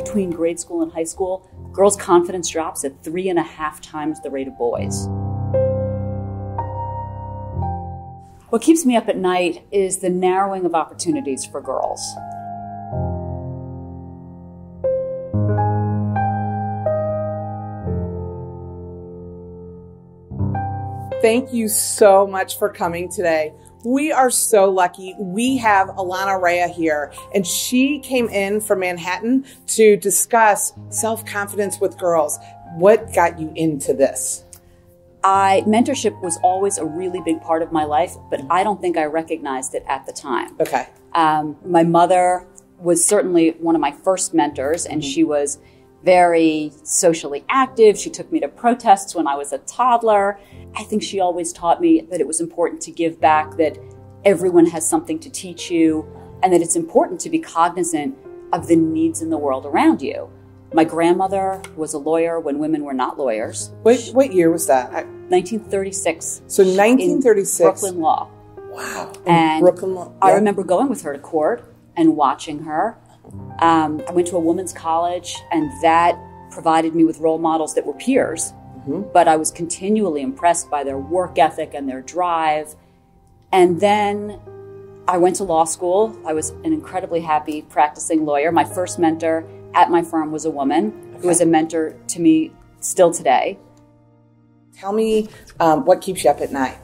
between grade school and high school, girls' confidence drops at 3.5 times the rate of boys. What keeps me up at night is the narrowing of opportunities for girls. Thank you so much for coming today. We are so lucky. We have Alana Rea here, and she came in from Manhattan to discuss self-confidence with girls. What got you into this? Mentorship was always a really big part of my life, but I don't think I recognized it at the time. Okay. My mother was certainly one of my first mentors, and she was very socially active. She took me to protests when I was a toddler. I think she always taught me that it was important to give back, that everyone has something to teach you, and that it's important to be cognizant of the needs in the world around you. My grandmother was a lawyer when women were not lawyers. What year was that? 1936. So 1936. In Brooklyn Law. Wow. And Brooklyn Law. Yeah. I remember going with her to court and watching her. I went to a women's college, and that provided me with role models that were peers. But I was continually impressed by their work ethic and their drive. And then I went to law school. I was an incredibly happy practicing lawyer. My first mentor at my firm was a woman who is a mentor to me still today. Tell me what keeps you up at night?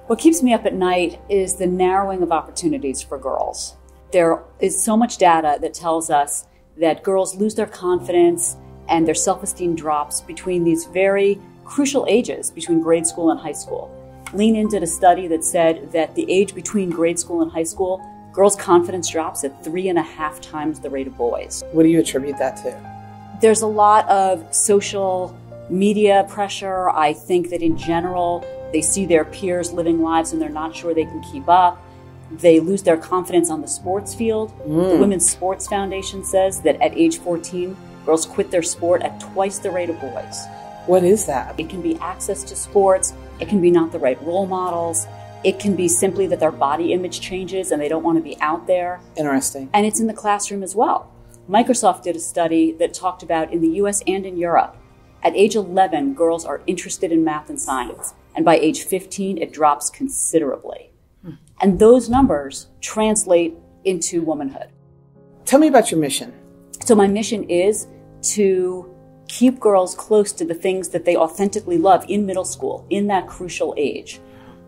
What keeps me up at night is the narrowing of opportunities for girls. There is so much data that tells us that girls lose their confidence and their self-esteem drops between these very crucial ages, between grade school and high school. Lean In did a study that said that the age between grade school and high school, girls' confidence drops at 3.5 times the rate of boys. What do you attribute that to? There's a lot of social media pressure. I think that in general, they see their peers living lives and they're not sure they can keep up. They lose their confidence on the sports field. The Women's Sports Foundation says that at age 14, girls quit their sport at twice the rate of boys. What is that? It can be access to sports. It can be not the right role models. It can be simply that their body image changes and they don't want to be out there. Interesting. And it's in the classroom as well. Microsoft did a study that talked about in the US and in Europe, at age 11, girls are interested in math and science. And by age 15, it drops considerably. And those numbers translate into womanhood. Tell me about your mission. So my mission is to keep girls close to the things that they authentically love in middle school, in that crucial age.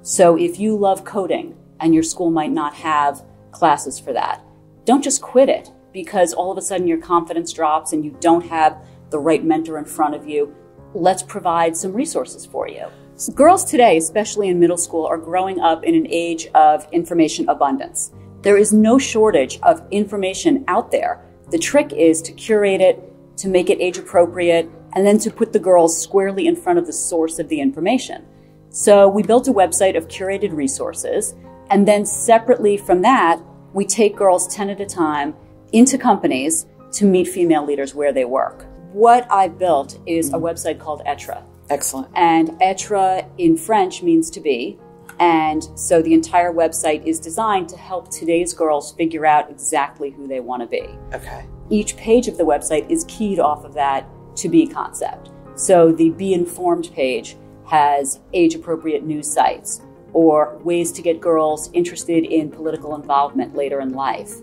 So if you love coding and your school might not have classes for that, don't just quit it because all of a sudden your confidence drops and you don't have the right mentor in front of you. Let's provide some resources for you. So girls today, especially in middle school, are growing up in an age of information abundance. There is no shortage of information out there. The trick is to curate it, to make it age appropriate, and then to put the girls squarely in front of the source of the information. So we built a website of curated resources, and then separately from that, we take girls 10 at a time into companies to meet female leaders where they work. What I built is a website called Etre. Excellent. And Etre in French means to be. And so the entire website is designed to help today's girls figure out exactly who they want to be. Okay. Each page of the website is keyed off of that to be concept. So the Be Informed page has age-appropriate news sites or ways to get girls interested in political involvement later in life.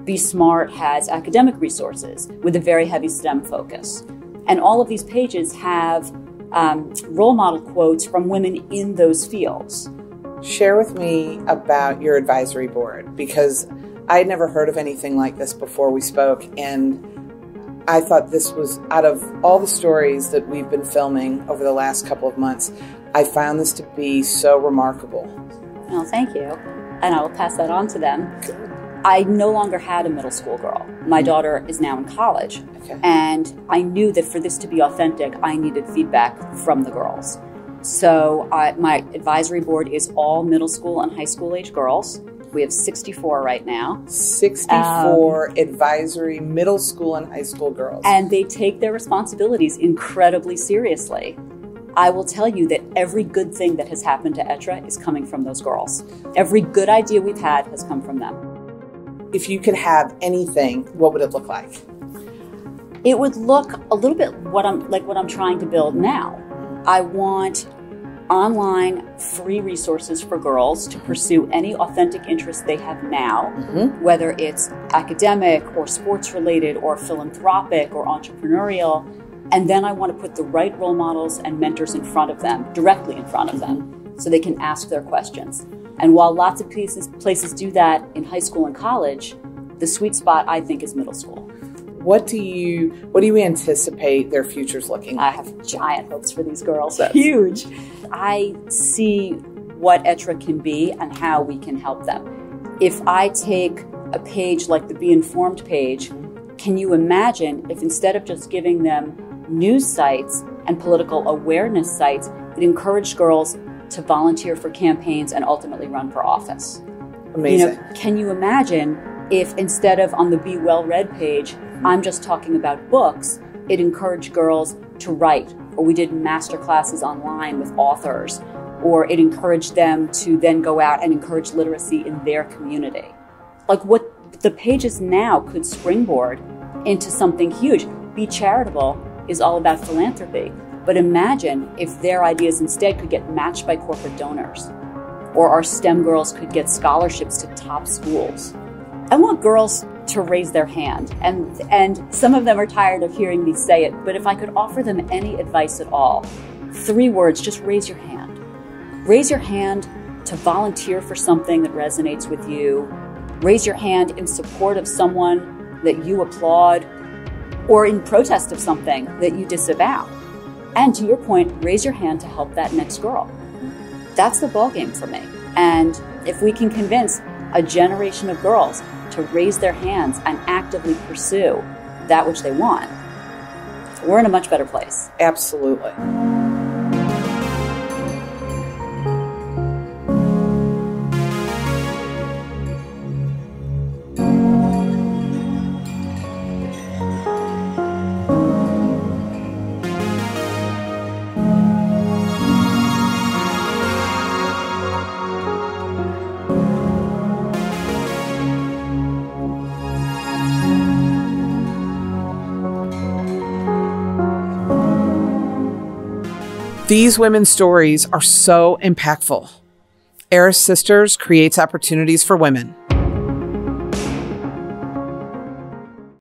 Be Smart has academic resources with a very heavy STEM focus. And all of these pages have role model quotes from women in those fields. Share with me about your advisory board, because I had never heard of anything like this before we spoke, and I thought this was, out of all the stories that we've been filming over the last couple of months, I found this to be so remarkable. Well, thank you. And I will pass that on to them. I no longer had a middle school girl. My daughter is now in college. Okay. And I knew that for this to be authentic, I needed feedback from the girls. So my advisory board is all middle school and high school age girls. We have 64 right now. 64 advisory middle school and high school girls. And they take their responsibilities incredibly seriously. I will tell you that every good thing that has happened to Etre is coming from those girls. Every good idea we've had has come from them. If you could have anything, what would it look like? It would look a little bit what I'm trying to build now. I want online free resources for girls to pursue any authentic interest they have now, whether it's academic or sports related or philanthropic or entrepreneurial. And then I want to put the right role models and mentors in front of them, directly in front of them, so they can ask their questions. And while lots of places do that in high school and college, the sweet spot, I think, is middle school. What do you anticipate their futures looking like? I have giant hopes for these girls. That's huge. I see what Etra can be and how we can help them. If I take a page like the Be Informed page, can you imagine if instead of just giving them news sites and political awareness sites, it encouraged girls to volunteer for campaigns and ultimately run for office? Amazing. Can you imagine if instead of on the Be Well Read page, I'm just talking about books, it encouraged girls to write, or we did master classes online with authors, or it encouraged them to then go out and encourage literacy in their community. Like what the pages now could springboard into something huge. Be Charitable is all about philanthropy, but imagine if their ideas instead could get matched by corporate donors, or our STEM girls could get scholarships to top schools. I want girls to raise their hand, and some of them are tired of hearing me say it, but if I could offer them any advice at all, 3 words, just raise your hand. Raise your hand to volunteer for something that resonates with you. Raise your hand in support of someone that you applaud, or in protest of something that you disavow. And to your point, raise your hand to help that next girl. That's the ballgame for me. And if we can convince a generation of girls to raise their hands and actively pursue that which they want, we're in a much better place. Absolutely. These women's stories are so impactful. Eris Sisters creates opportunities for women.